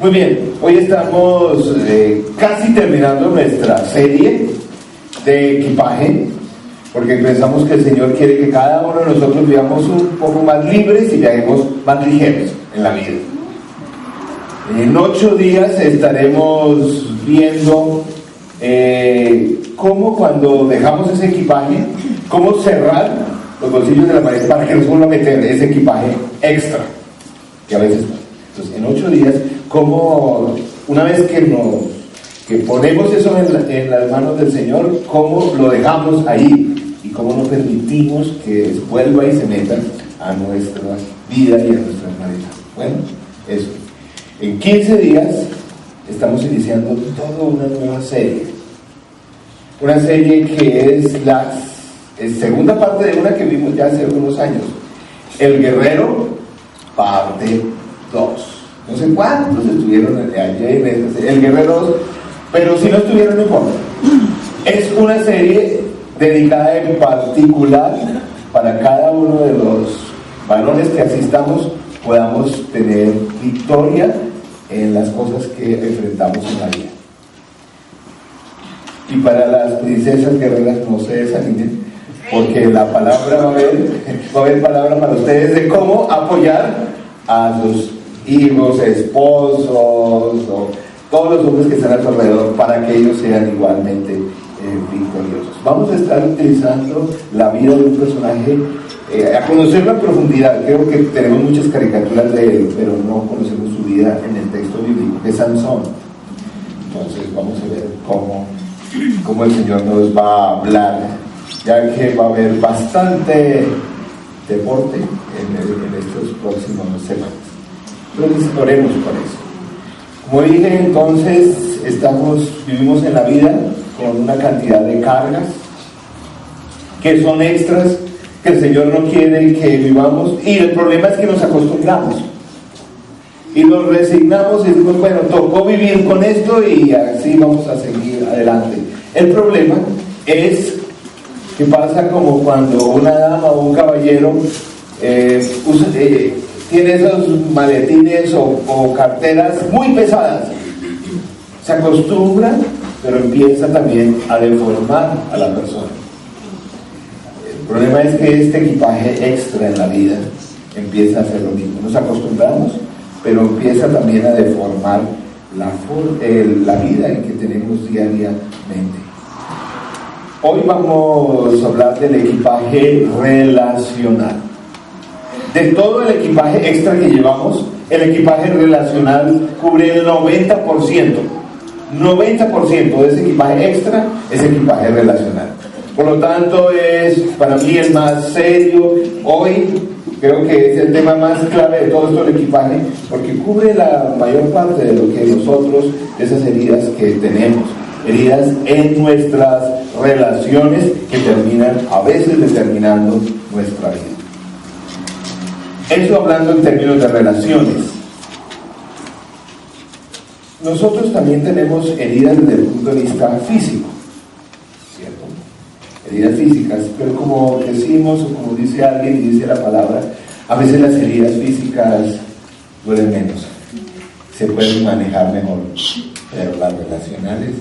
Muy bien, hoy estamos casi terminando nuestra serie de equipaje, porque pensamos que el Señor quiere que cada uno de nosotros vivamos un poco más libres y viajemos más ligeros en la vida. En 8 días estaremos viendo cómo, cuando dejamos ese equipaje, cómo cerrar los bolsillos de la maleta para que nos vuelva a meter ese equipaje extra que a veces pasa. Entonces, en 8 días, cómo una vez que ponemos eso en las manos del Señor, cómo lo dejamos ahí y cómo no permitimos que vuelva y se meta a nuestra vida y a nuestras maletas. Bueno, eso. En 15 días estamos iniciando toda una nueva serie. Una serie que es la segunda parte de una que vimos ya hace algunos años. El Guerrero, parte 2. No sé cuántos estuvieron ayer en esta serie. El Guerrero 2, pero si no estuvieron, no importa. Es una serie dedicada en particular para cada uno de los varones que asistamos, podamos tener victoria en las cosas que enfrentamos en la vida. Y para las princesas guerreras, no se desanimen, porque la palabra va a haber palabra para ustedes de cómo apoyar a sus hijos, esposos, o todos los hombres que están a su alrededor, para que ellos sean igualmente victoriosos. Vamos a estar utilizando la vida de un personaje, a conocerlo en profundidad. Creo que tenemos muchas caricaturas de él, pero no conocemos su vida en el texto bíblico, de Sansón. Entonces vamos a ver cómo el Señor nos va a hablar, ya que va a haber bastante deporte en estos próximos semanas. Entonces oremos por eso. Como dije, entonces vivimos en la vida con una cantidad de cargas que son extras, que el Señor no quiere que vivamos, y el problema es que nos acostumbramos y nos resignamos y decimos, bueno, tocó vivir con esto y así vamos a seguir adelante. El problema es que pasa como cuando una dama o un caballero tiene esos maletines o carteras muy pesadas. Se acostumbra, pero empieza también a deformar a la persona. El problema es que este equipaje extra en la vida empieza a hacer lo mismo. Nos acostumbramos, pero empieza también a deformar la vida en que tenemos diariamente. Hoy vamos a hablar del equipaje relacional. De todo el equipaje extra que llevamos, el equipaje relacional cubre el 90%. 90% de ese equipaje extra es equipaje relacional. Por lo tanto, es para mí el más serio. Hoy creo que es el tema más clave de todo esto del equipaje, porque cubre la mayor parte de lo que nosotros, de esas heridas que tenemos, heridas en nuestras relaciones que terminan a veces determinando nuestra vida. Eso hablando en términos de relaciones. Nosotros también tenemos heridas desde el punto de vista físico, ¿cierto? Heridas físicas, pero como decimos, o como dice alguien y dice la palabra, a veces las heridas físicas duelen menos, se pueden manejar mejor, pero las relacionales,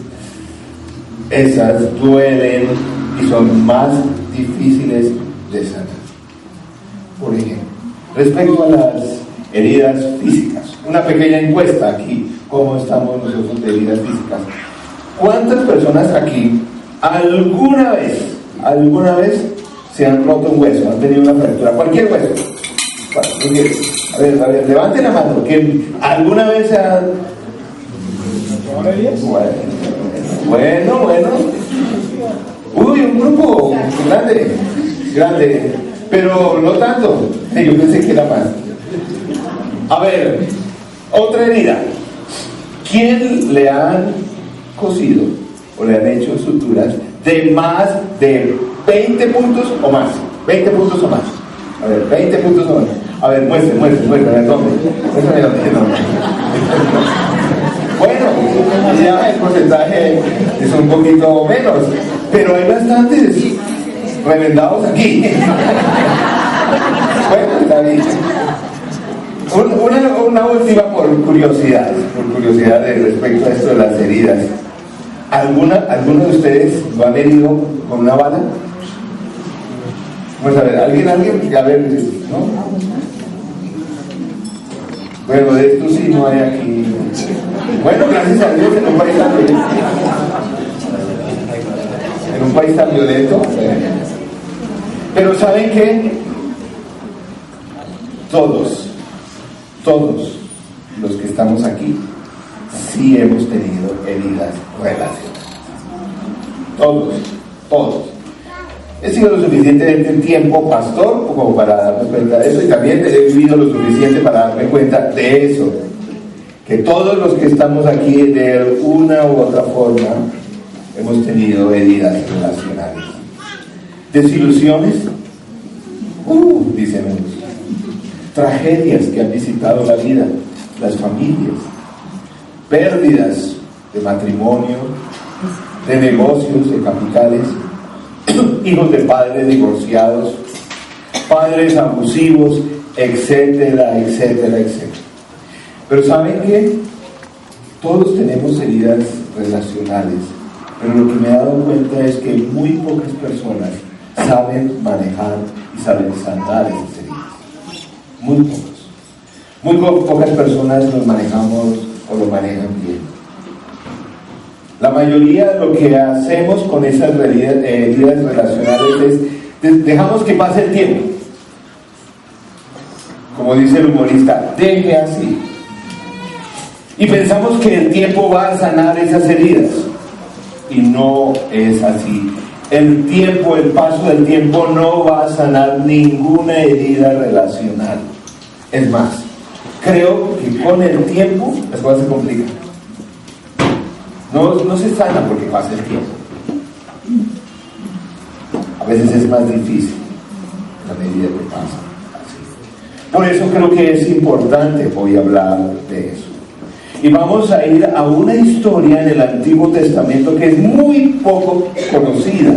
esas duelen y son más difíciles de sanar. Por ejemplo, respecto a las heridas físicas, una pequeña encuesta aquí. ¿Cómo estamos nosotros de heridas físicas? ¿Cuántas personas aquí alguna vez se han roto un hueso, han tenido una fractura, cualquier hueso? A ver, levanten la mano, que alguna vez se han... Bueno. Uy, un grupo grande, pero no tanto. Yo pensé que era más. A ver, otra herida. ¿Quién le han cosido o le han hecho suturas de más de 20 puntos o más? 20 puntos o más. A ver, 20 puntos o más. A ver, muéstrame dónde. Bueno, ya el porcentaje es un poquito menos, pero hay bastantes revendados aquí. Bueno, está bien. Una última por curiosidad respecto a esto de las heridas. ¿Alguno de ustedes lo han herido con una bala? Vamos a ver, ¿alguien? A ver, ¿no? Bueno, de esto sí no hay aquí. Bueno, gracias a Dios en un país tan violento. Pero ¿saben qué? Todos los que estamos aquí sí hemos tenido heridas relacionales. Todos. He sido lo suficientemente tiempo pastor como para darme cuenta de eso, y también he vivido lo suficiente para darme cuenta de eso, que todos los que estamos aquí de una u otra forma hemos tenido heridas relacionales. Desilusiones, dicen ellos. Tragedias que han visitado la vida, las familias, pérdidas de matrimonio, de negocios, de capitales, hijos de padres divorciados, padres abusivos, etcétera. Pero ¿saben qué? Todos tenemos heridas relacionales, pero lo que me he dado cuenta es que muy pocas personas saben manejar y saben sanar esas heridas. Muy pocas personas los manejamos o lo manejan bien. La mayoría de lo que hacemos con esas heridas relacionales es dejamos que pase el tiempo. Como dice el humorista, deje así. Y pensamos que el tiempo va a sanar esas heridas. Y no es así. El paso del tiempo no va a sanar ninguna herida relacional. Es más, creo que con el tiempo las cosas se complican. No se sana porque pasa el tiempo. A veces es más difícil a medida que pasa. Así. Por eso creo que es importante hoy hablar de eso. Y vamos a ir a una historia en el Antiguo Testamento que es muy poco conocida,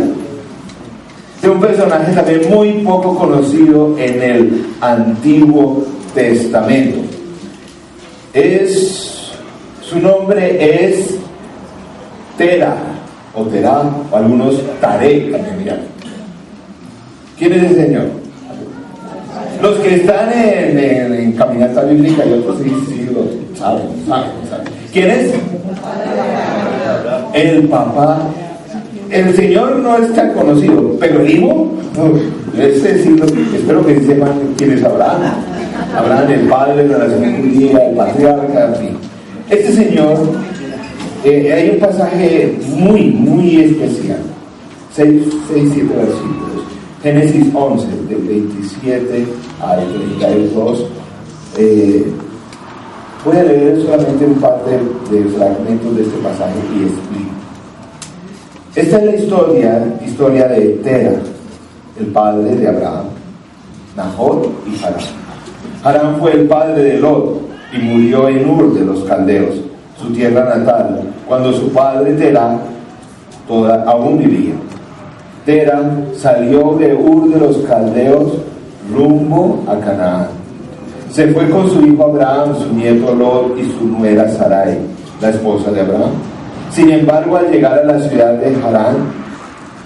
de un personaje también muy poco conocido en el Antiguo Testamento. Su nombre es Tera, o Terá, o algunos Taré también miran. ¿Quién es el Señor? Los que están en caminata bíblica y otros sí lo saben. ¿Quién es? El papá. El Señor no es tan conocido, pero el hijo, espero que sepan quién es Abraham. Abraham, el padre de la nación judía, el patriarca, en fin. Este señor, hay un pasaje muy especial, 6-7 versículos. Génesis 11, del 27 al 32. Voy a leer solamente un par de fragmentos de este pasaje y explico. Esta es la historia de Tera, el padre de Abraham, Nahor y Harán. Harán fue el padre de Lot y murió en Ur de los Caldeos, su tierra natal, cuando su padre Tera aún vivía. Tera salió de Ur de los Caldeos rumbo a Canaán. Se fue con su hijo Abraham, su nieto Lot y su nuera Sarai, la esposa de Abraham. Sin embargo, al llegar a la ciudad de Harán,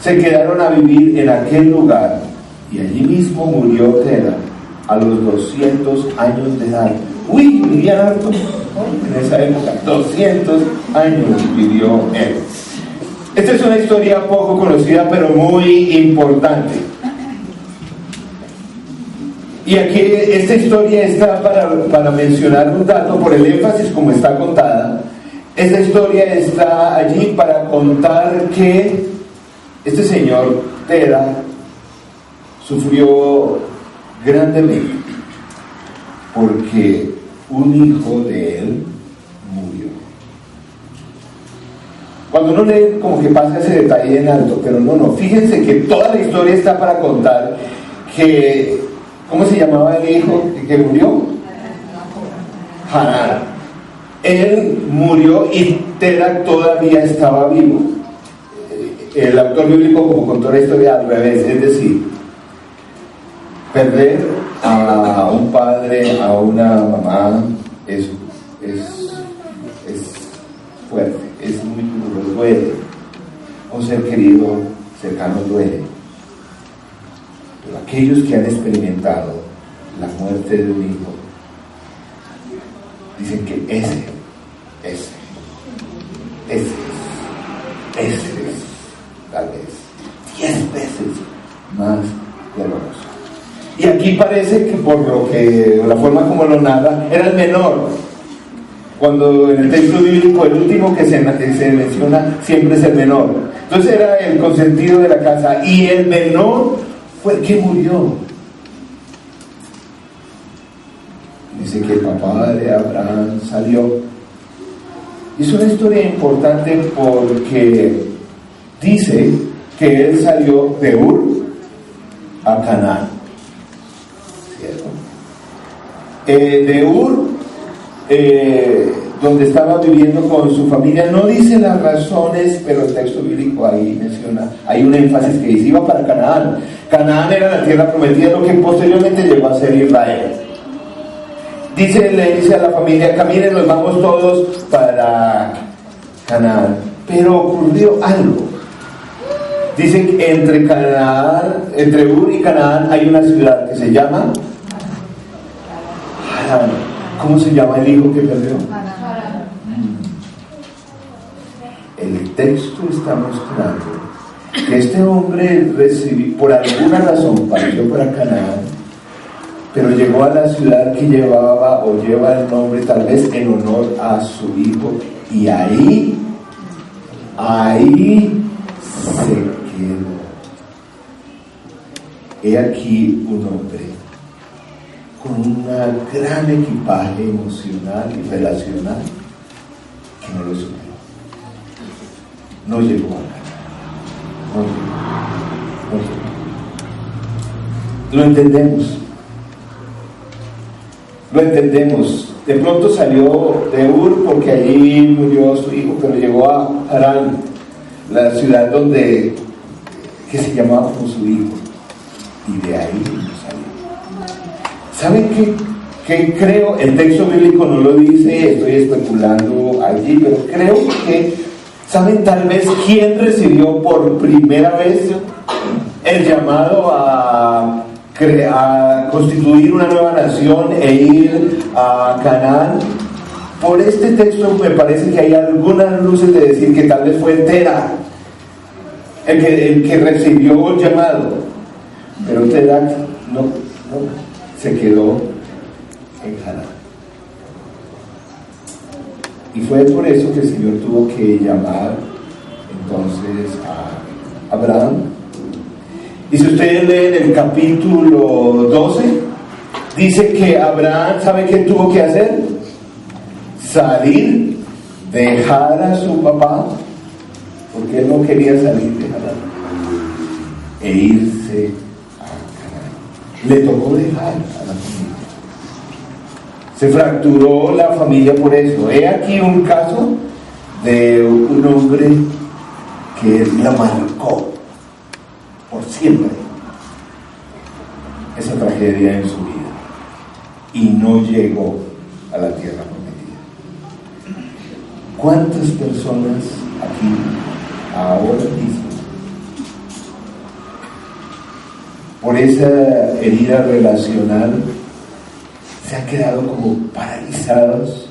se quedaron a vivir en aquel lugar, y allí mismo murió Tera a los 200 años de edad. Vivía harto en esa época, 200 años vivió él. Esta es una historia poco conocida, pero muy importante. Y aquí esta historia está para mencionar un dato por el énfasis como está contada. Esta historia está allí para contar que este señor Tera sufrió grandemente porque un hijo de él murió. Cuando uno lee, como que pasa ese detalle en alto, pero no, fíjense que toda la historia está para contar que, ¿cómo se llamaba el hijo que murió? Harán. Él murió y Tera todavía estaba vivo. El autor bíblico como contó la historia al revés, es decir, perder a un padre, a una mamá, es fuerte, es muy duro, duele. Un ser querido cercano duele. Pero aquellos que han experimentado la muerte de un hijo dicen que ese es tal vez 10 veces más doloroso. Y aquí parece que por la forma como lo narra, era el menor. Cuando en el texto bíblico el último que se menciona siempre es el menor. Entonces era el consentido de la casa y el menor fue el que murió. Dice que el papá de Abraham salió. Y es una historia importante porque dice que él salió de Ur a Canaán. ¿Cierto? De Ur, donde estaba viviendo con su familia, no dice las razones, pero el texto bíblico ahí menciona, hay un énfasis que dice, iba para Canaán. Canaán era la tierra prometida, lo que posteriormente llegó a ser Israel. Le dice a la familia, caminen, nos vamos todos para Canaán. Pero ocurrió algo. Dice que entre Ur y Canaán hay una ciudad que se llama Harán. ¿Cómo se llama el hijo que perdió? El texto está mostrando que este hombre recibió, por alguna razón, partió para Canaán, pero llegó a la ciudad que lleva el nombre tal vez en honor a su hijo, y ahí se quedó. He aquí un hombre con un gran equipaje emocional y relacional que no lo superó. No llegó a Canaán. No llegó. Lo entendemos. De pronto salió de Ur porque allí murió su hijo, pero llegó a Harán, la ciudad que se llamaba como su hijo, y de ahí salió. ¿Saben qué creo? El texto bíblico no lo dice, estoy especulando allí, pero creo que, ¿saben tal vez quién recibió por primera vez el llamado a constituir una nueva nación e ir a Canaán? Por este texto me parece que hay algunas luces de decir que tal vez fue Tera el que recibió el llamado, pero Tera no se quedó en Canaán. Y fue por eso que el Señor tuvo que llamar entonces a Abraham. Y si ustedes leen el capítulo 12, dice que Abraham, ¿sabe qué tuvo que hacer? Salir, dejar a su papá, porque él no quería salir de Harán, e irse a Canaán. Le tocó dejar a la familia. Se fracturó la familia por eso. He aquí un caso de un hombre que la marcó por siempre esa tragedia en su vida y no llegó a la tierra prometida. ¿Cuántas personas aquí ahora mismo por esa herida relacional se han quedado como paralizados,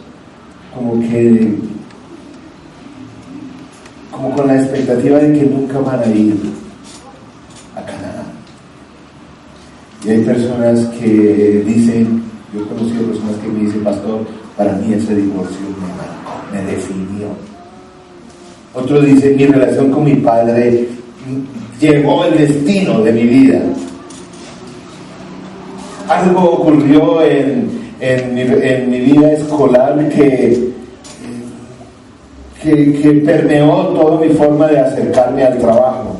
como con la expectativa de que nunca van a ir a Canadá? Y hay personas que dicen, yo he conocido personas que me dicen, pastor, para mí ese divorcio me marcó, me definió. Otros dicen, mi relación con mi padre llevó el destino de mi vida. Algo ocurrió en mi vida escolar que permeó toda mi forma de acercarme al trabajo.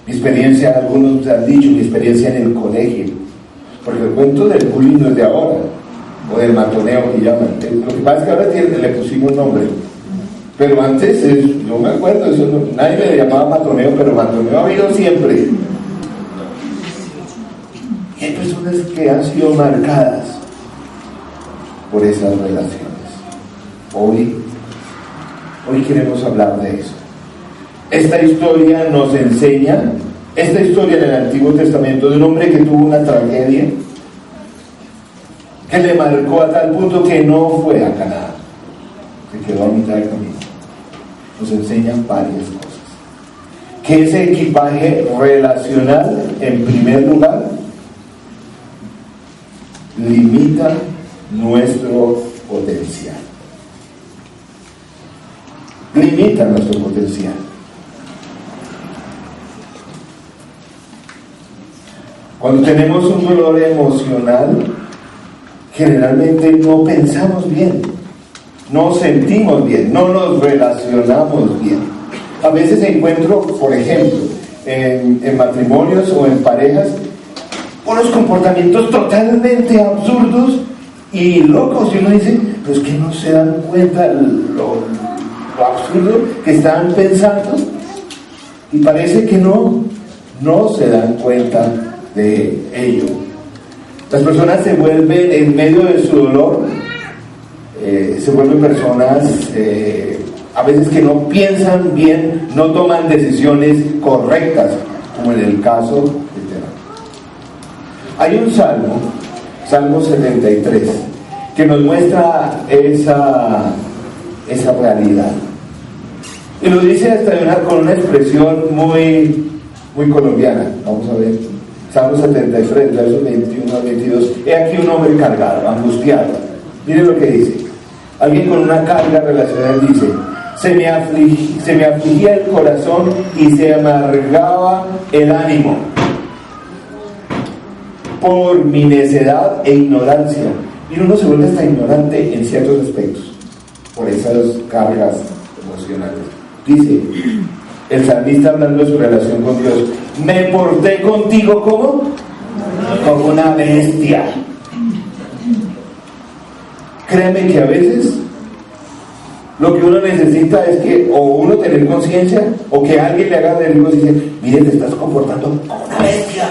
Mi experiencia, algunos han dicho, mi experiencia en el colegio, porque el cuento del bullying no es de ahora, o del matoneo que llaman. Lo que pasa es que ahora le pusimos nombre, pero antes, yo me acuerdo, nadie le llamaba matoneo, pero matoneo ha habido siempre. Y hay personas que han sido marcadas por esas relaciones. Hoy queremos hablar de eso. Esta historia nos enseña, esta historia en el Antiguo Testamento de un hombre que tuvo una tragedia que le marcó a tal punto que no fue a Canaán, se quedó a mitad de camino. Nos enseñan varias cosas. Que ese equipaje relacional, en primer lugar, limita nuestro potencial. Limita nuestro potencial. Cuando tenemos un dolor emocional, generalmente no pensamos bien, no sentimos bien, no nos relacionamos bien. A veces encuentro, por ejemplo, en matrimonios o en parejas, unos comportamientos totalmente absurdos y locos, y uno dice, pues que no se dan cuenta lo absurdo que están pensando, y parece que no se dan cuenta de ello. Las personas se vuelven, en medio de su dolor, se vuelven personas a veces que no piensan bien, no toman decisiones correctas, como en el caso de Terán. Hay un Salmo 73, que nos muestra esa realidad. Y lo dice hasta con una expresión muy colombiana. Vamos a ver. Salmo 73, versos 21 al 22. He aquí un hombre cargado, angustiado. Miren lo que dice. Alguien con una carga relacional dice: se me afligía el corazón y se amargaba el ánimo por mi necedad e ignorancia. Y uno se vuelve hasta ignorante en ciertos aspectos por esas cargas emocionales. Dice el salmista, hablando de su relación con Dios: me porté contigo como una bestia. Créeme que a veces lo que uno necesita es que o uno tener conciencia, o que alguien le haga de Dios y dice: mire, te estás comportando como una bestia.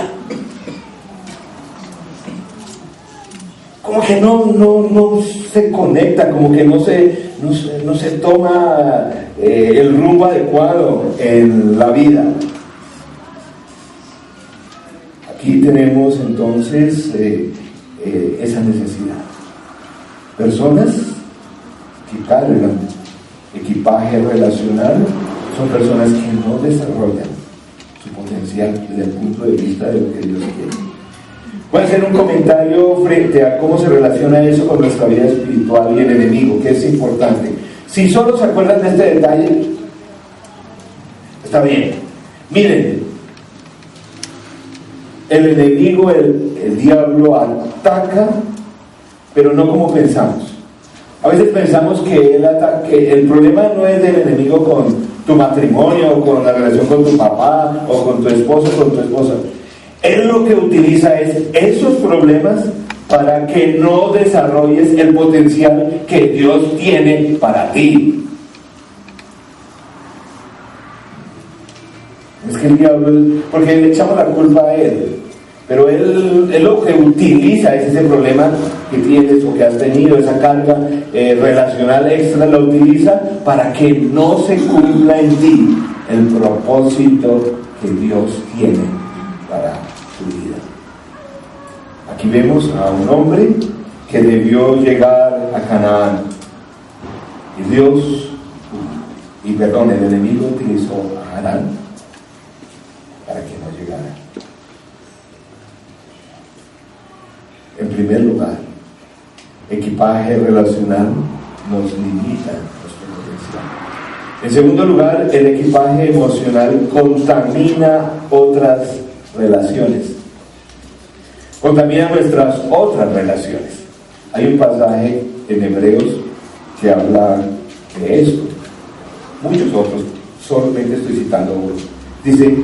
Como que no se conecta, como que no se toma el rumbo adecuado en la vida. Aquí tenemos entonces esa necesidad. Personas que cargan equipaje relacional son personas que no desarrollan su potencial desde el punto de vista de lo que Dios quiere. Voy a hacer un comentario frente a cómo se relaciona eso con nuestra vida espiritual y el enemigo, que es importante. Si solo se acuerdan de este detalle, está bien. Miren, el enemigo, el diablo, ataca, pero no como pensamos. A veces pensamos que el problema no es del enemigo con tu matrimonio, o con la relación con tu papá, o con tu esposo, o con tu esposa. Él lo que utiliza es esos problemas para que no desarrolles el potencial que Dios tiene para ti. Es que el diablo, porque le echamos la culpa a él, pero él lo que utiliza es ese problema que tienes o que has tenido, esa carga relacional extra, la utiliza para que no se cumpla en ti el propósito que Dios tiene para tu vida. Aquí vemos a un hombre que debió llegar a Canaán, y el enemigo utilizó a Harán para que no llegara. En primer lugar, equipaje relacional nos limita nuestro potencial. En segundo lugar, el equipaje emocional contamina otras relaciones, contamina nuestras otras relaciones. Hay un pasaje en Hebreos que habla de esto, muchos otros, solamente estoy citando uno. Dice: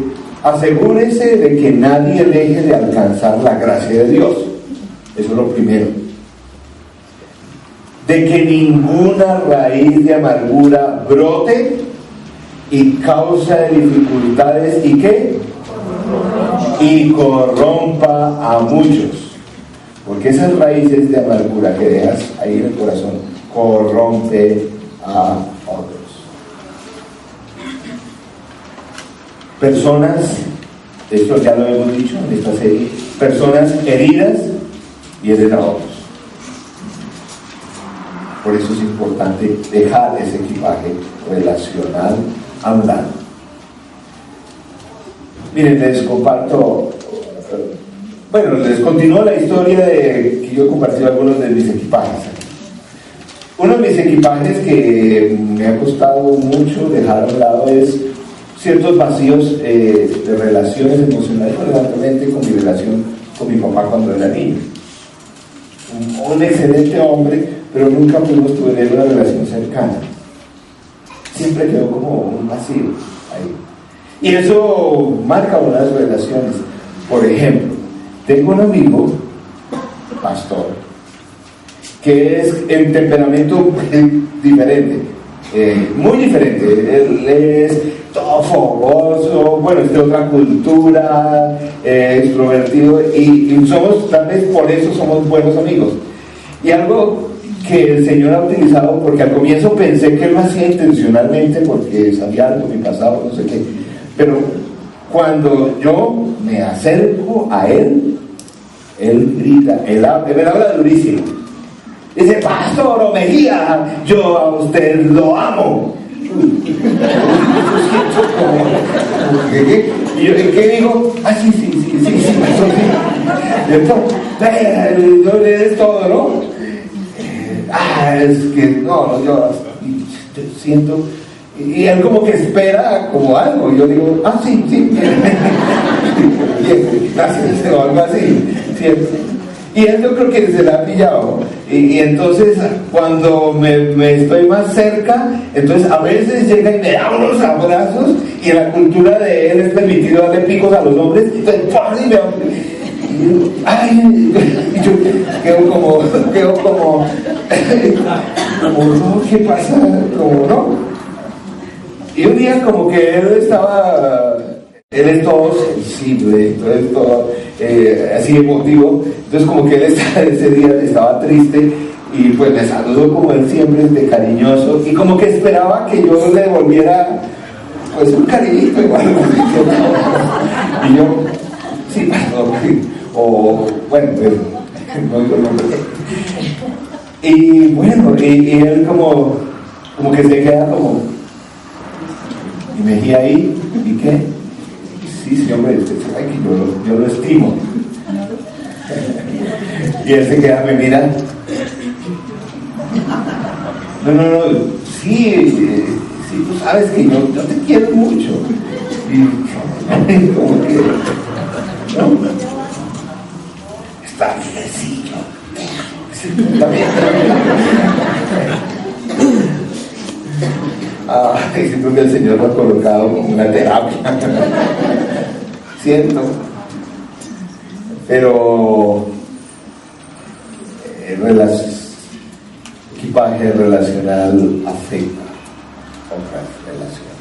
asegúrese de que nadie deje de alcanzar la gracia de Dios. Eso es lo primero. De que ninguna raíz de amargura brote y causa de dificultades y ¿qué? y corrompa a muchos. Porque esas raíces de amargura que dejas ahí en el corazón corrompe a otros. Personas, esto ya lo hemos dicho en esta serie, personas heridas hieren a otros. Por eso es importante dejar ese equipaje relacional a un lado. Miren, les comparto, les continúo la historia de que yo he compartido algunos de mis equipajes. Uno de mis equipajes que me ha costado mucho dejar a un lado es ciertos vacíos de relaciones emocionales, fundamentalmente con mi relación con mi papá cuando era niño. Un excelente hombre, pero nunca pudimos tener una relación cercana. Siempre quedó como un vacío ahí. Y eso marca unas relaciones. Por ejemplo, tengo un amigo, pastor, que es en temperamento diferente, muy diferente. Él es todo fogoso, es de otra cultura, extrovertido, y somos, tal vez por eso somos buenos amigos. Y algo que el Señor ha utilizado, porque al comienzo pensé que él lo hacía intencionalmente porque sabía algo de mi pasado, no sé qué, pero cuando yo me acerco a él grita, él me habla durísimo. Dice: Pastor Mejía, yo a usted lo amo. Y yo, ¿qué digo? Sí, pastor, sí. Entonces, yo le des todo, ¿no? Es que no, yo siento. Y él como que espera como algo. Y yo digo: sí. Bien, gracias, o algo así. ¿Cierto? Y él, yo creo que se la ha pillado. Y entonces, cuando me estoy más cerca, entonces a veces llega y me da unos abrazos. Y en la cultura de él es permitido darle picos a los hombres. Entonces, y yo quedo como no, ¿qué pasa? Como no. Y un día como que él es todo sensible, entonces todo así emotivo, entonces como que él ese día estaba triste y pues me saludó como él siempre es de cariñoso y como que esperaba que yo le devolviera pues un cariñito igual. Y yo, sí, pastor, o bueno, no digo el nombre. Y él como que se queda como, y me dije ahí, ¿y qué? Sí, hombre, ay, que yo lo estimo. Y él se queda, me mira. No, sí, tú sabes que yo te quiero mucho. Y como que, ¿no? Está bien, sí, está bien. Siento que el Señor lo ha colocado como una terapia. Siento. Pero el equipaje relacional afecta otras relaciones.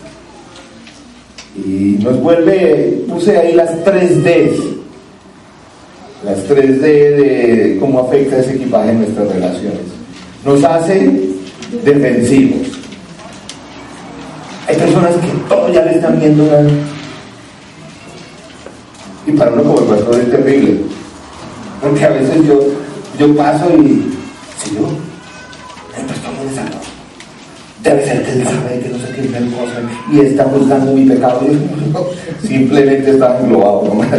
Y nos vuelve, puse ahí las 3Ds. Las 3D de cómo afecta ese equipaje en nuestras relaciones. Nos hace defensivos. Hay personas que todo ya le están viendo mal. Y para uno como el pastor es terrible. Porque a veces yo paso y Señor, el pastor no le salva. Debe ser que él sabe que no sé qué tal cosa y está buscando mi pecado. Y simplemente está englobado nomás.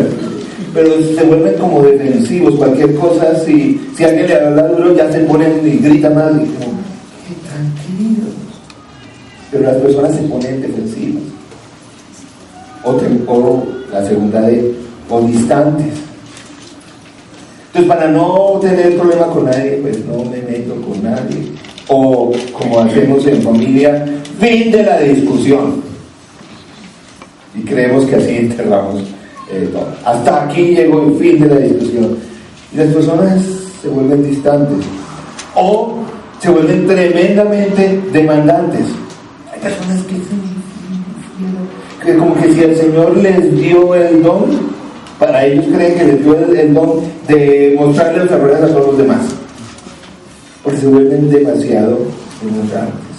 Pero se vuelven como defensivos. Cualquier cosa, si alguien le habla duro, ya se ponen y gritan más. Y como, tranquilos. Pero las personas se ponen defensivas. O la segunda o distantes. Entonces, para no tener problema con nadie, pues no me meto con nadie. O como hacemos en familia, fin de la discusión. Y creemos que así enterramos todo. Hasta aquí llegó el fin de la discusión. Y las personas se vuelven distantes. O se vuelven tremendamente demandantes. Hay personas que como que si el Señor les dio el don, Para ellos creen que les dio el don de mostrarle las carreras a todos los demás, porque se vuelven demasiado ignorantes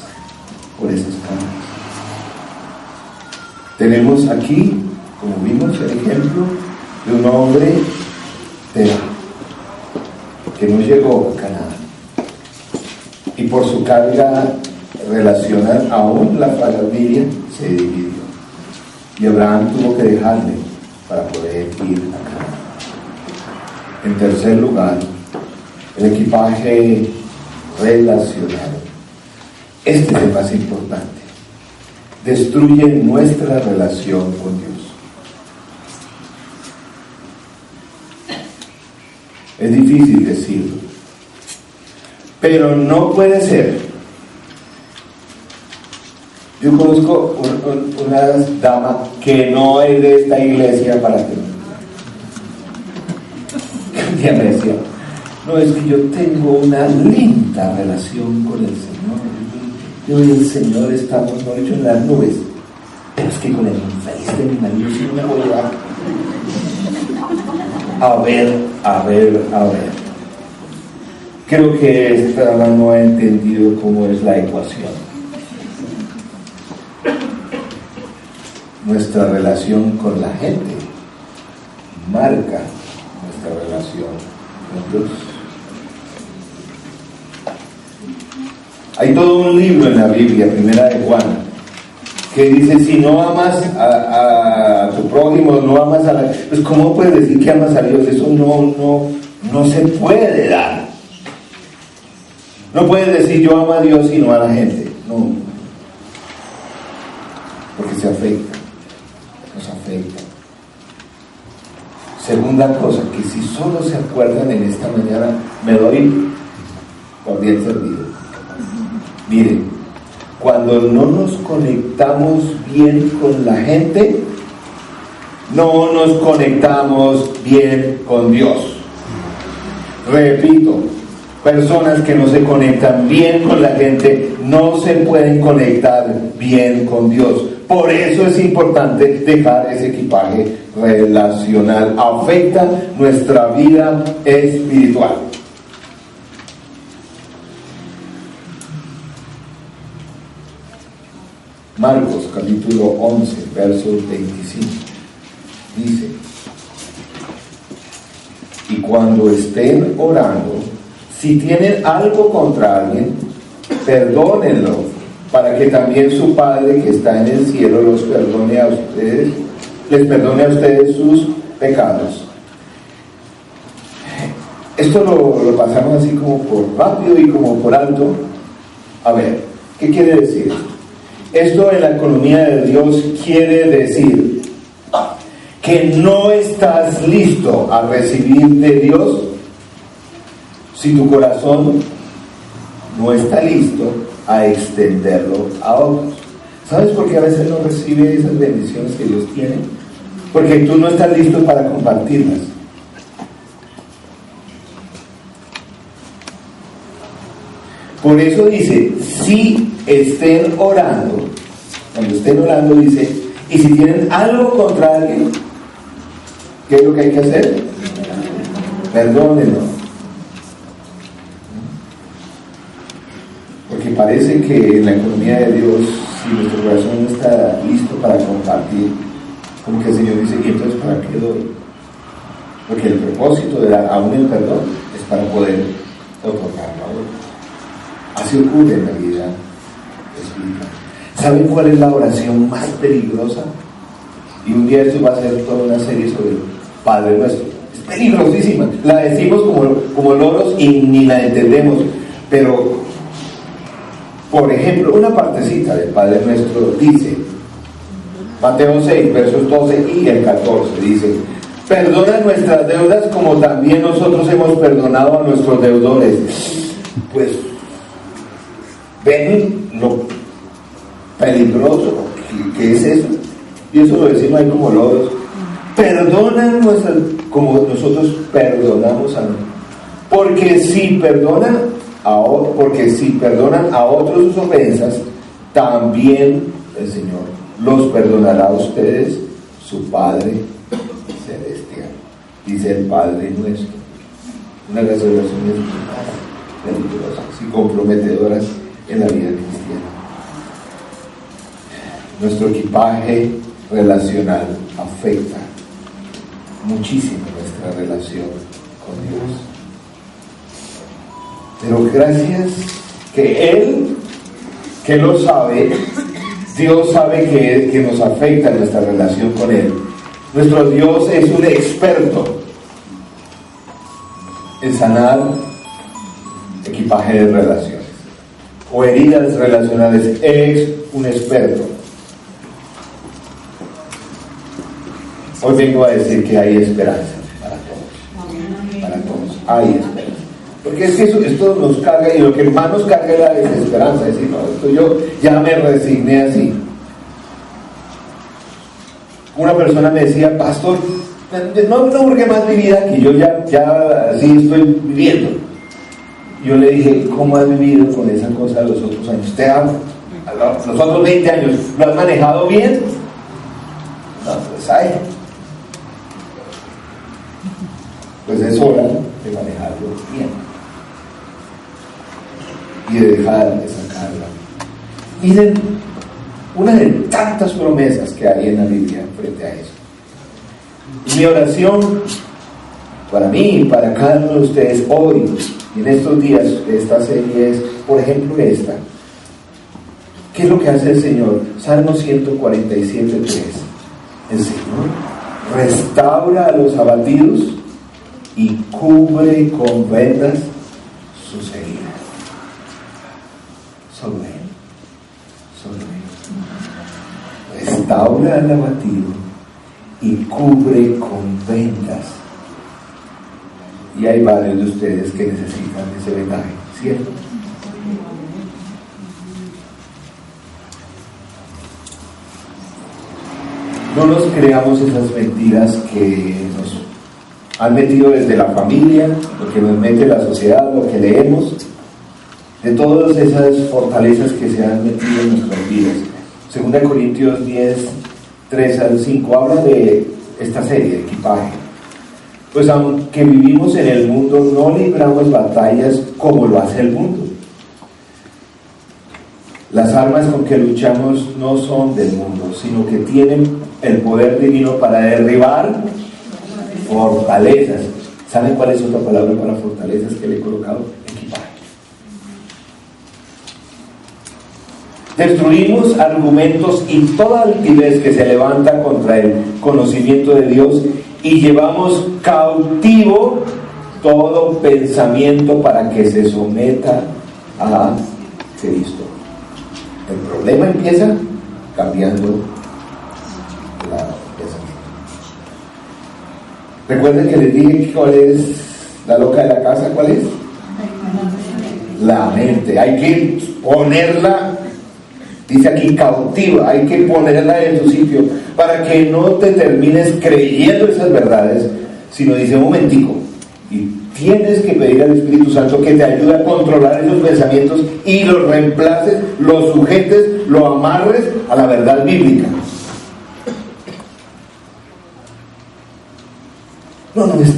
por esas cosas. Tenemos aquí, como vimos, el ejemplo de un hombre que no llegó a Canaán, y por su carga relacional aún la familia se dividió, y Abraham tuvo que dejarle para poder ir a Canaán. En tercer lugar, el equipaje relacional. Este es el más importante. Destruye nuestra relación con Dios. Es difícil decirlo, pero no puede ser. Yo conozco una dama que no es de esta iglesia para que un día me decía, no, es que yo tengo una linda relación con el Señor. Yo y el Señor estamos, no he dicho, en las nubes. Pero es que con el infeliz de mi marido sí no me voy a ver. Creo que esta dama no ha entendido cómo es la ecuación. Nuestra relación con la gente marca nuestra relación con Dios. Hay todo un libro en la Biblia, Primera de Juan, que dice, si no amas a tu prójimo, no amas a la... Pues ¿cómo puedes decir que amas a Dios? Eso no se puede dar. No puedes decir yo amo a Dios y no a la gente. No. Porque se afecta. Nos afecta. Segunda cosa, que si solo se acuerdan en esta mañana, me doy por bien servido. Miren, cuando no nos conectamos bien con la gente, no nos conectamos bien con Dios. Repito, personas que no se conectan bien con la gente no se pueden conectar bien con Dios. Por eso es importante dejar ese equipaje relacional. Afecta nuestra vida espiritual. Marcos capítulo 11, verso 25, dice, y cuando estén orando, si tienen algo contra alguien, perdónenlo, para que también su Padre que está en el cielo los perdone a ustedes, les perdone a ustedes sus pecados. Esto lo pasamos así como por rápido y como por alto. A ver, ¿qué quiere decir? Esto en la economía de Dios quiere decir que no estás listo a recibir de Dios si tu corazón no está listo a extenderlo a otros. ¿Sabes por qué a veces no recibe esas bendiciones que Dios tiene? Porque tú no estás listo para compartirlas. Por eso dice, si estén orando, cuando estén orando dice, y si tienen algo contra alguien, ¿qué es lo que hay que hacer? Perdónenlo. Porque parece que en la economía de Dios, si nuestro corazón no está listo para compartir, como que el Señor dice, ¿y entonces para qué doy? Porque el propósito de dar aún el perdón es para poder otorgarlo a otros. Así ocurre en la vida espiritual. ¿Saben cuál es la oración más peligrosa? Y un día esto va a ser toda una serie sobre el Padre Nuestro. Es peligrosísima. La decimos como loros y ni la entendemos. Pero, por ejemplo, una partecita del Padre Nuestro dice, Mateo 6, versos 12 y el 14, dice, perdona nuestras deudas como también nosotros hemos perdonado a nuestros deudores. Pues, ven lo peligroso que es eso, y eso lo decimos ahí como loros. Perdonan nuestras, como nosotros perdonamos a nosotros, porque si perdonan a otros sus ofensas, también el Señor los perdonará a ustedes, su Padre celestial. dice el Padre Nuestro. Una de las oraciones más peligrosas y comprometedoras en la vida cristiana. Nuestro equipaje relacional afecta muchísimo nuestra relación con Dios. Pero gracias que Él, que lo sabe, Dios sabe que nos afecta nuestra relación con Él. Nuestro Dios es un experto en sanar equipaje de relaciones o heridas relacionales. Es un experto. Hoy vengo a decir que hay esperanza para todos. Para todos hay esperanza. Porque es que esto nos carga, y lo que más nos carga es la desesperanza. Es decir, no, esto yo ya me resigné así. Una persona me decía, pastor, no urge más mi vida, que yo ya así estoy viviendo. Yo le dije, ¿cómo has vivido con esa cosa los otros años? Los otros 20 años, ¿lo has manejado bien? No, pues hay. Pues es hora de manejarlo bien y de dejar de sacarla. Miren, una de tantas promesas que hay en la Biblia frente a eso. Mi oración para mí y para cada uno de ustedes hoy, en estos días de esta serie, es, por ejemplo, esta. ¿Qué es lo que hace el Señor? Salmo 147:3. El Señor restaura a los abatidos y cubre con vendas sus heridas. Solo Él. Restaura al abatido y cubre con vendas. Y hay varios de ustedes que necesitan ese vendaje, ¿cierto? No nos creamos esas mentiras que nos han metido desde la familia, lo que nos mete la sociedad, lo que leemos, de todas esas fortalezas que se han metido en nuestras vidas. 2 Corintios 10, 3-5 habla de esta serie de equipaje. Pues aunque vivimos en el mundo, no libramos batallas como lo hace el mundo. Las armas con que luchamos no son del mundo, sino que tienen el poder divino para derribar fortalezas. ¿Saben cuál es otra palabra para fortalezas que le he colocado? Equipaje. Destruimos argumentos y toda altivez que se levanta contra el conocimiento de Dios y llevamos cautivo todo pensamiento para que se someta a Cristo. El problema empieza cambiando la pensamiento. Recuerden que les dije cuál es la loca de la casa. ¿Cuál es? La mente. Hay que ponerla, dice aquí, cautiva. Hay que ponerla en su sitio para que no te termines creyendo esas verdades, sino dice, un momentico, y tienes que pedir al Espíritu Santo que te ayude a controlar esos pensamientos y los reemplaces, los sujetes, lo amarres a la verdad bíblica. No, es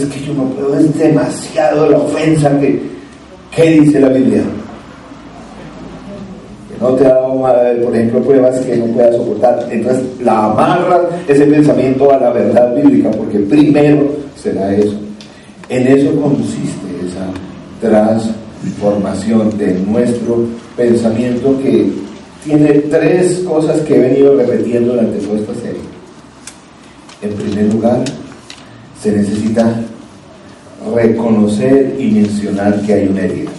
que yo no puedo, es demasiado la ofensa que dice la Biblia. Que no te ha dado, por ejemplo, pruebas que no puedas soportar. Entonces la amarras ese pensamiento a la verdad bíblica, porque primero será eso. En eso consiste esa transformación de nuestro pensamiento, que tiene 3 cosas que he venido repitiendo durante toda esta serie. En primer lugar, se necesita reconocer y mencionar que hay una herida.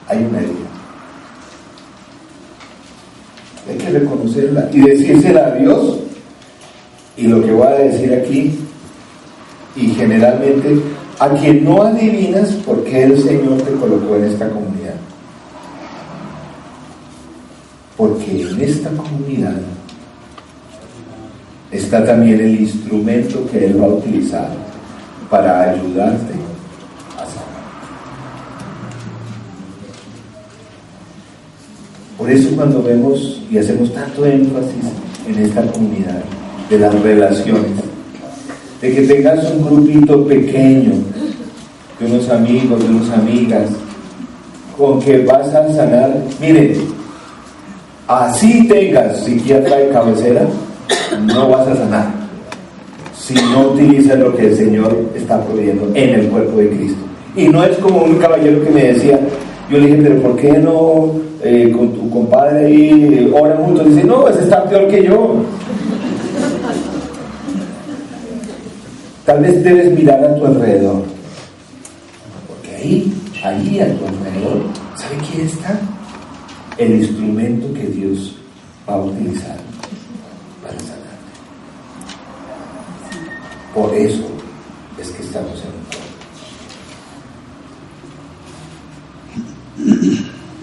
Hay una herida. Hay que reconocerla y decírsela a Dios. Y lo que voy a decir aquí, y generalmente, a quien no adivinas por qué el Señor te colocó en esta comunidad. Porque en esta comunidad está también el instrumento que Él va a utilizar para ayudarte a sanar. Por eso cuando vemos y hacemos tanto énfasis en esta comunidad, de las relaciones, de que tengas un grupito pequeño de unos amigos, de unas amigas, con que vas a sanar. Miren, así tengas psiquiatra de cabecera, no vas a sanar si no utilizas lo que el Señor está proveyendo en el cuerpo de Cristo. Y no es como un caballero que me decía, yo le dije, pero ¿por qué no con tu compadre ahí oran juntos? Dice, no, ese está peor que yo. Tal vez debes mirar a tu alrededor, porque allí a tu alrededor, ¿sabe quién está? El instrumento que Dios va a utilizar para sanar. Por eso es que estamos en un cuerpo.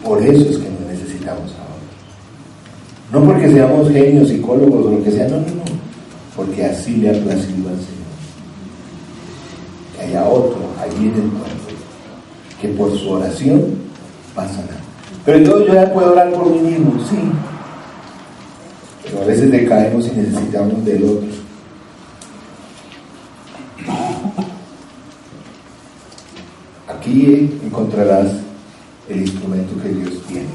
Por eso es que nos necesitamos ahora. No porque seamos genios, psicólogos o lo que sea, no. Porque así le ha placido al Señor. Que haya otro allí en el cuerpo, que por su oración va a sanar. Pero entonces yo ya puedo orar por mí mismo, sí. Pero a veces decaemos y necesitamos del otro. Aquí encontrarás el instrumento que Dios tiene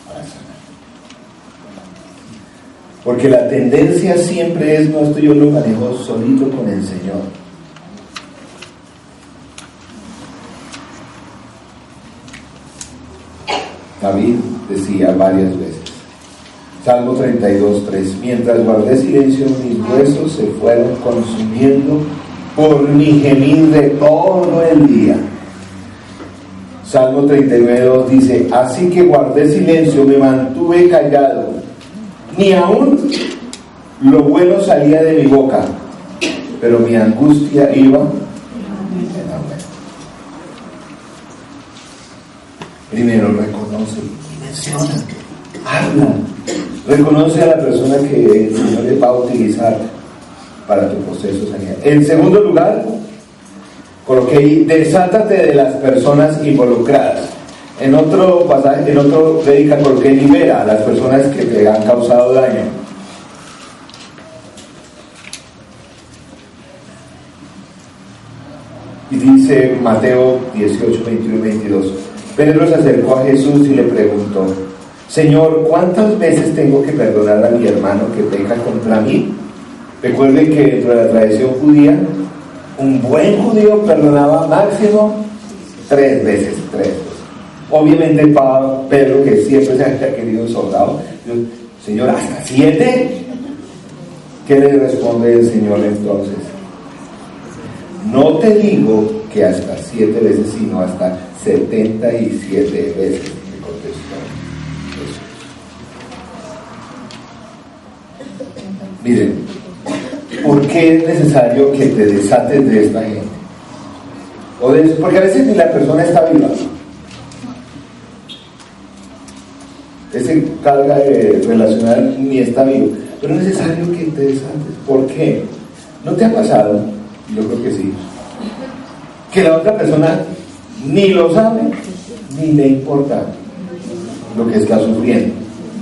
para sanar. Porque la tendencia siempre es, no, esto yo lo manejo solito con el Señor. David decía varias veces, Salmo 32:3, mientras guardé silencio mis huesos se fueron consumiendo por mi gemir de todo el día. Salmo 39:2 dice, así que guardé silencio, me mantuve callado, ni aún lo bueno salía de mi boca, pero mi angustia iba en aumento. Primero reconoce y menciona, habla, reconoce a la persona que el Señor le va a utilizar para tu proceso sanidad. En segundo lugar, coloqué ahí, desátate de las personas involucradas. En otro pasaje, en otro prédica, coloqué, libera a las personas que te han causado daño. Y dice Mateo 18:21-22, Pedro se acercó a Jesús y le preguntó, Señor, ¿cuántas veces tengo que perdonar a mi hermano que peca contra mí? Recuerden que dentro de la tradición judía, un buen judío perdonaba máximo 3 veces. Obviamente Pedro, que siempre se había querido soldado, dijo, Señor, ¿hasta 7? ¿Qué le responde el Señor entonces? No te digo que hasta 7 veces, sino hasta 77 veces, le contestó Jesús. Miren, ¿por qué es necesario que te desates de esta gente? Porque a veces ni la persona está viva. Ese carga de relacional ni está vivo. Pero es necesario que te desates. ¿Por qué? ¿No te ha pasado? Yo creo que sí. Que la otra persona ni lo sabe, ni le importa lo que está sufriendo.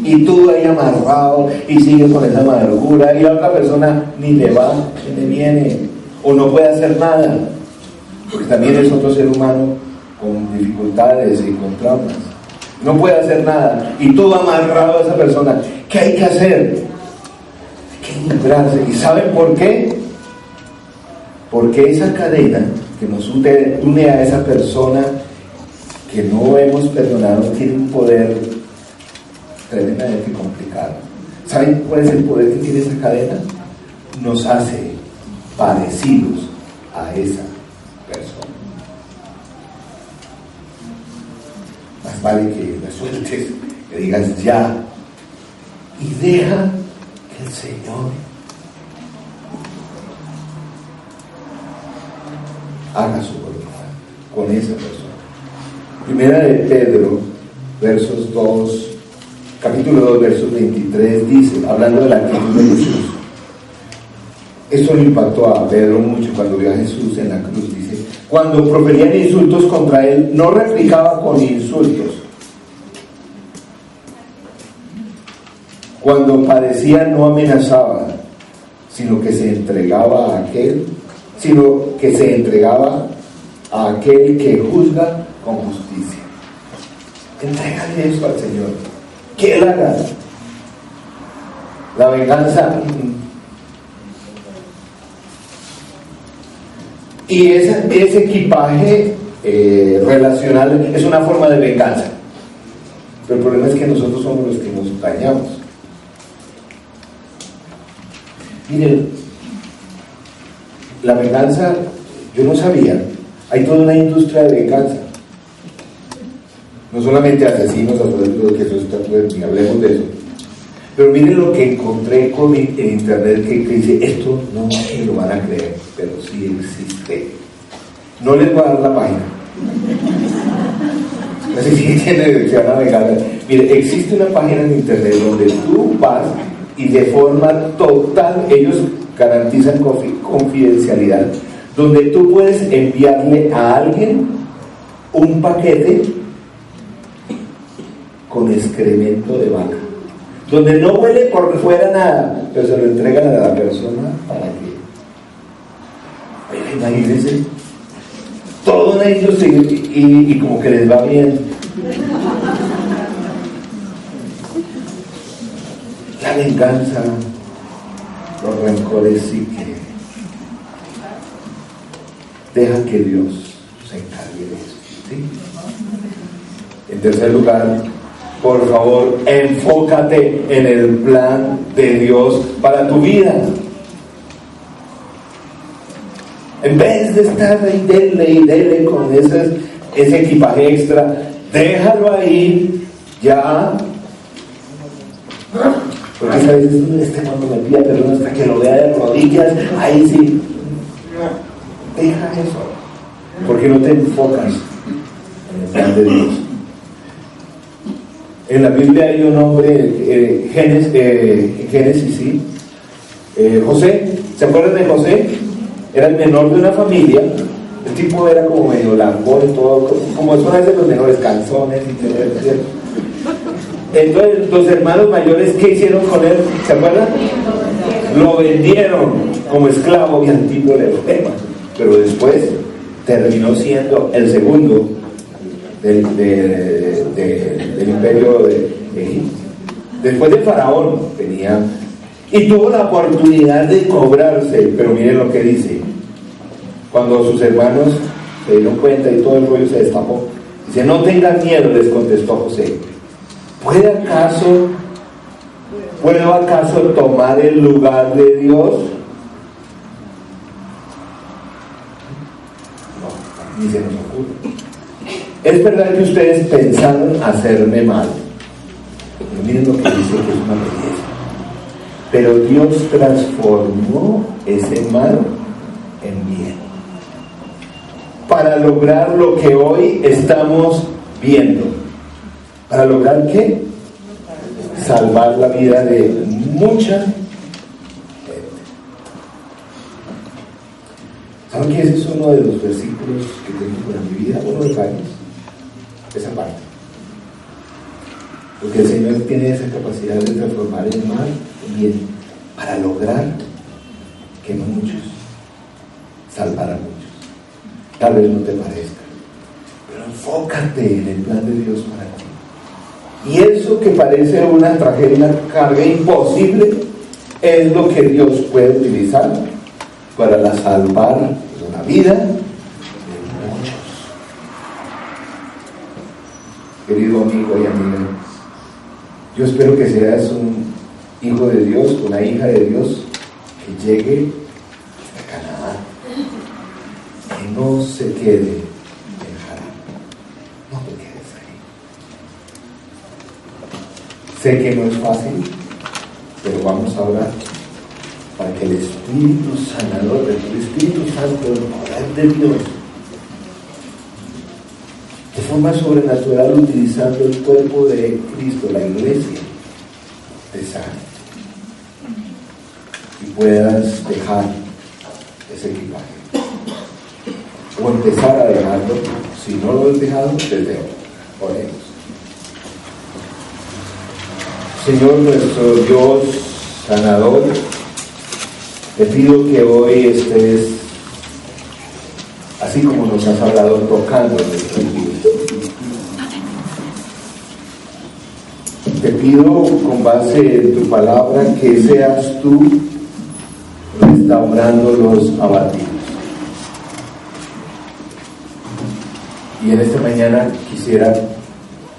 Y tú ahí amarrado y sigues con esa amargura, y la otra persona ni le va, ni le viene, o no puede hacer nada, porque también es otro ser humano con dificultades y con traumas. No puede hacer nada, y tú amarrado a esa persona. ¿Qué hay que hacer? Hay que librarse. ¿Y saben por qué? Porque esa cadena que nos une a esa persona que no hemos perdonado tiene un poder tremendamente complicado. ¿Saben cuál es el poder que tiene esa cadena? Nos hace parecidos a esa persona. Más vale que la sueltes, que digas ya, y deja que el Señor haga su voluntad con esa persona. Primera de Pedro, capítulo 2, versos 23, dice, hablando de la actitud de Jesús. Esto le impactó a Pedro mucho cuando vio a Jesús en la cruz. Dice, cuando proferían insultos contra él, no replicaba con insultos. Cuando padecía, no amenazaba, sino que se entregaba a aquel que juzga con justicia. Entrégale eso al Señor, que Él haga. La venganza, y ese equipaje relacional es una forma de venganza, pero el problema es que nosotros somos los que nos dañamos. Miren, la venganza, yo no sabía, hay toda una industria de venganza, no solamente asesinos, que eso está, ni hablemos de eso, pero miren lo que encontré en internet que dice, esto no me lo van a creer, pero sí existe. No les voy a dar la página. Así que se van a vengar. Mire, existe una página en internet donde tú vas y de forma total, ellos garantizan confidencialidad, donde tú puedes enviarle a alguien un paquete con excremento de vaca, donde no huele por fuera nada, pero se lo entregan a la persona para que, oye, imagínense, todo una industria y como que les va bien. La venganza, los rencores sí que deja que Dios se encargue de eso, ¿sí? En tercer lugar, por favor, enfócate en el plan de Dios para tu vida. En vez de estar ahí, dele con ese equipaje extra, déjalo ahí, ya. Porque a veces cuando me pida perdón hasta que lo vea de rodillas, ahí sí. Deja eso, porque no te enfocas en el plan de Dios. En la Biblia hay un hombre, Génesis, sí, José. ¿Se acuerdan de José? Era el menor de una familia. El tipo era como medio lambón, todo, como son a veces los menores, canzones y todo, ¿cierto? Entonces los hermanos mayores, ¿qué hicieron con él? ¿Se acuerdan? Lo vendieron como esclavo y al tipo le fue. Pero después terminó siendo el segundo del imperio de Egipto. Después de Faraón venía y tuvo la oportunidad de cobrarse, pero miren lo que dice. Cuando sus hermanos se dieron cuenta y todo el rollo se destapó, dice: no tengan miedo, les contestó José. ¿Puedo acaso tomar el lugar de Dios? No, ni se nos ocurre. Es verdad que ustedes pensaron hacerme mal, pero miren lo que dice, que es una belleza. Pero Dios transformó ese mal en bien, para lograr lo que hoy estamos viendo. ¿Para lograr qué? Salvar la vida de mucha gente. ¿Saben que ese es uno de los versículos que tengo en mi vida? Uno de varios. Esa parte. Porque el Señor tiene esa capacidad de transformar el mal en bien, para lograr que no muchos, salvar a muchos. Tal vez no te parezca, pero enfócate en el plan de Dios para ti. Y eso que parece una tragedia, una carga imposible, es lo que Dios puede utilizar para salvar la vida de muchos. Querido amigo y amiga, yo espero que seas un hijo de Dios, una hija de Dios, que llegue a Canaán, que no se quede en Harán. No te quedes ahí. Sé que no es fácil, pero vamos a orar para que el Espíritu Sanador, el Espíritu Santo, el poder de Dios, de forma sobrenatural, utilizando el cuerpo de Cristo, la iglesia, te sane y puedas dejar ese equipaje o empezar a dejarlo. Si no lo has dejado, desde hoy. Oremos. Señor nuestro Dios sanador, Te pido que hoy estés, así como nos has hablado, tocando nuestras vidas. Te pido, con base en tu palabra, que seas tú restaurando los abatidos. Y en esta mañana quisiera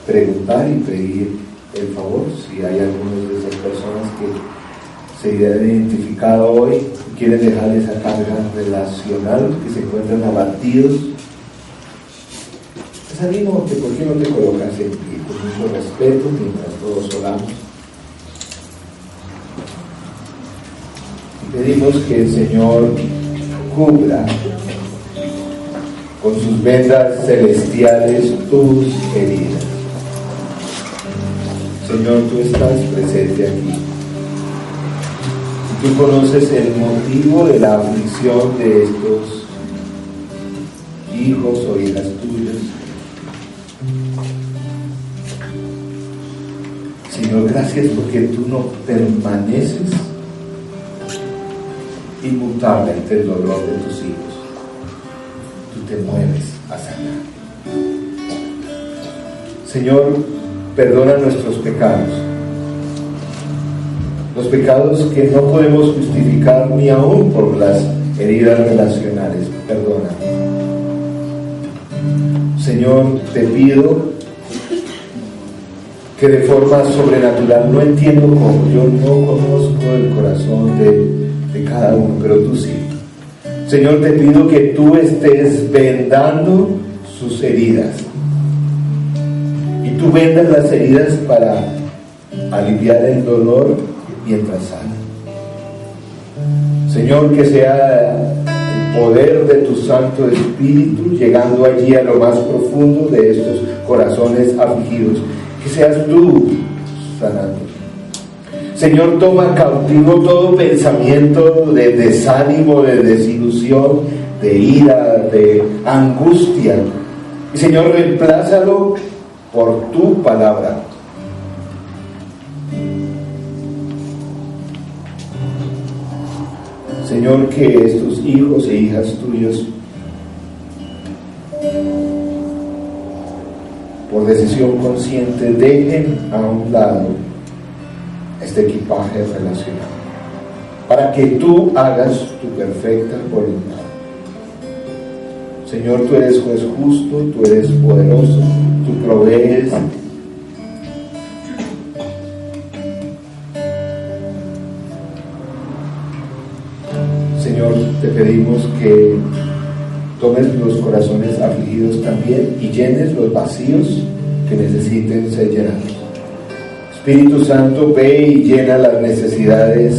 preguntar y pedir el favor, si hay algunas de esas personas que se han identificado hoy y quieren dejar esa carga relacional, que se encuentran abatidos, les animo que por qué no te colocas en pie, con mucho respeto, mientras todos oramos. Y pedimos que el Señor cubra con sus vendas celestiales tus heridas. Señor, tú estás presente aquí. Tú conoces el motivo de la aflicción de estos hijos o hijas tuyas. Señor, gracias porque tú no permaneces inmutable ante el dolor de tus hijos. Te mueves a sanar. Señor, perdona nuestros pecados, los pecados que no podemos justificar ni aún por las heridas relacionales. Perdona. Señor, te pido que de forma sobrenatural, no entiendo cómo, yo no conozco el corazón de cada uno, pero tú sí. Señor, te pido que tú estés vendando sus heridas. Y tú vendas las heridas para aliviar el dolor mientras sana. Señor, que sea el poder de tu Santo Espíritu llegando allí a lo más profundo de estos corazones afligidos. Que seas tú sanando. Señor, toma cautivo todo pensamiento de desánimo, de desilusión, de ira, de angustia. Y Señor, reemplázalo por tu palabra. Señor, que estos hijos e hijas tuyos, por decisión consciente, dejen a un lado este equipaje relacional, para que tú hagas tu perfecta voluntad. Señor, tú eres juez justo, tú eres poderoso, tú provees. Señor, te pedimos que tomes los corazones afligidos también y llenes los vacíos que necesiten ser llenados. Espíritu Santo, ve y llena las necesidades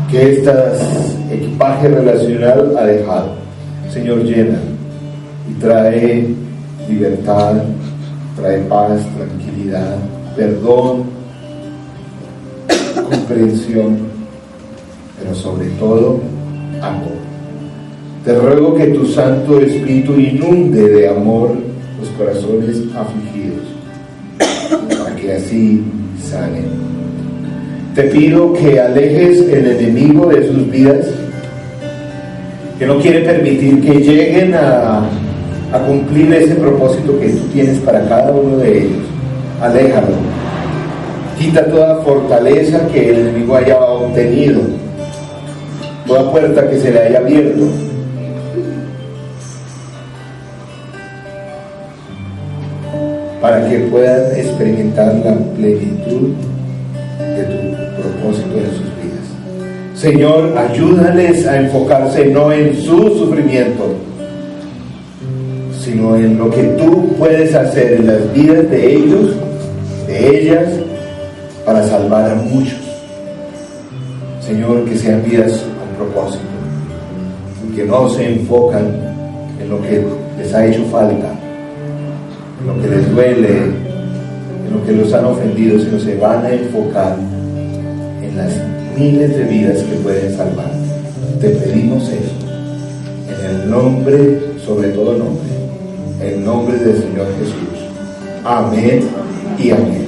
que este equipaje relacional ha dejado. Señor, llena y trae libertad, trae paz, tranquilidad, perdón, comprensión, pero sobre todo, amor. Te ruego que tu Santo Espíritu inunde de amor los corazones afligidos, para que así sanen. Te pido que alejes el enemigo de sus vidas, que no quiere permitir que lleguen a cumplir ese propósito que tú tienes para cada uno de ellos. Aléjalo. Quita toda fortaleza que el enemigo haya obtenido, toda puerta que se le haya abierto. Para que puedan experimentar la plenitud de tu propósito en sus vidas. Señor, ayúdales a enfocarse no en su sufrimiento, sino en lo que tú puedes hacer en las vidas de ellos, de ellas, para salvar a muchos. Señor, que sean vidas con propósito, que no se enfocan en lo que les ha hecho falta, en lo que les duele, en lo que los han ofendido, sino se van a enfocar en las miles de vidas que pueden salvar. Te pedimos eso, en el nombre, sobre todo nombre, el nombre del Señor Jesús. Amén y amén.